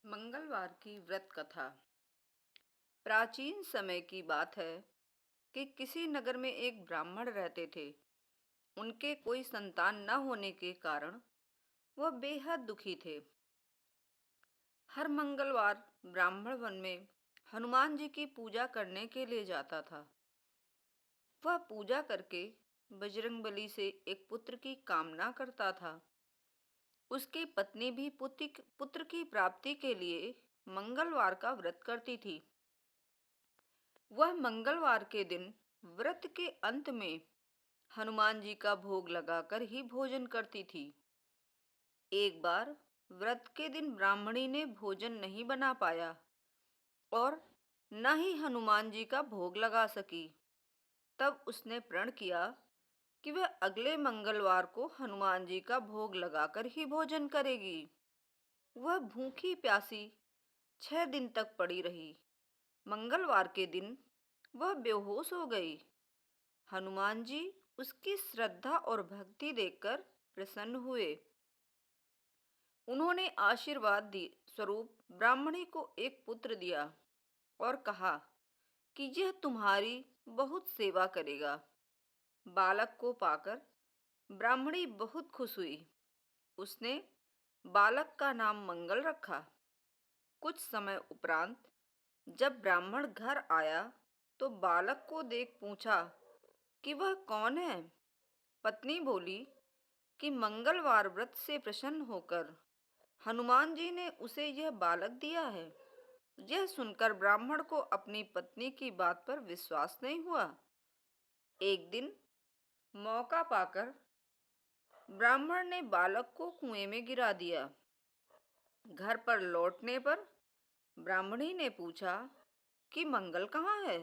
मंगलवार की व्रत कथा। प्राचीन समय की बात है कि किसी नगर में एक ब्राह्मण रहते थे। उनके कोई संतान न होने के कारण वह बेहद दुखी थे। हर मंगलवार ब्राह्मण वन में हनुमान जी की पूजा करने के लिए जाता था। वह पूजा करके बजरंगबली से एक पुत्र की कामना करता था। उसकी पत्नी भी पुत्र की प्राप्ति के लिए मंगलवार का व्रत करती थी। वह मंगलवार के दिन व्रत के अंत में हनुमान जी का भोग लगाकर ही भोजन करती थी। एक बार व्रत के दिन ब्राह्मणी ने भोजन नहीं बना पाया और न ही हनुमान जी का भोग लगा सकी। तब उसने प्रण किया कि वह अगले मंगलवार को हनुमान जी का भोग लगाकर ही भोजन करेगी। वह भूखी प्यासी 6 दिन तक पड़ी रही। मंगलवार के दिन वह बेहोश हो गई। हनुमान जी उसकी श्रद्धा और भक्ति देखकर प्रसन्न हुए। उन्होंने आशीर्वाद स्वरूप ब्राह्मणी को एक पुत्र दिया और कहा कि यह तुम्हारी बहुत सेवा करेगा। बालक को पाकर ब्राह्मणी बहुत खुश हुई। उसने बालक का नाम मंगल रखा। कुछ समय उपरांत जब ब्राह्मण घर आया तो बालक को देख पूछा कि वह कौन है। पत्नी बोली कि मंगलवार व्रत से प्रसन्न होकर हनुमान जी ने उसे यह बालक दिया है। यह सुनकर ब्राह्मण को अपनी पत्नी की बात पर विश्वास नहीं हुआ। एक दिन मौका पाकर ब्राह्मण ने बालक को कुएं में गिरा दिया। घर पर लौटने पर ब्राह्मणी ने पूछा कि मंगल कहाँ है।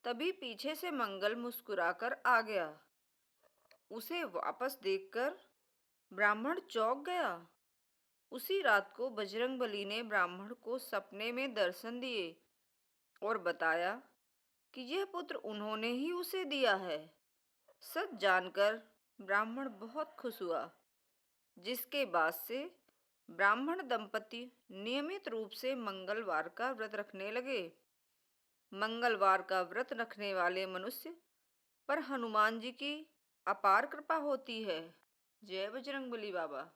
तभी पीछे से मंगल मुस्कुराकर आ गया। उसे वापस देखकर ब्राह्मण चौंक गया। उसी रात को बजरंगबली ने ब्राह्मण को सपने में दर्शन दिए और बताया कि यह पुत्र उन्होंने ही उसे दिया है। सच जानकर ब्राह्मण बहुत खुश हुआ, जिसके बाद से ब्राह्मण दंपति नियमित रूप से मंगलवार का व्रत रखने लगे। मंगलवार का व्रत रखने वाले मनुष्य पर हनुमान जी की अपार कृपा होती है। जय बजरंगबली बाबा।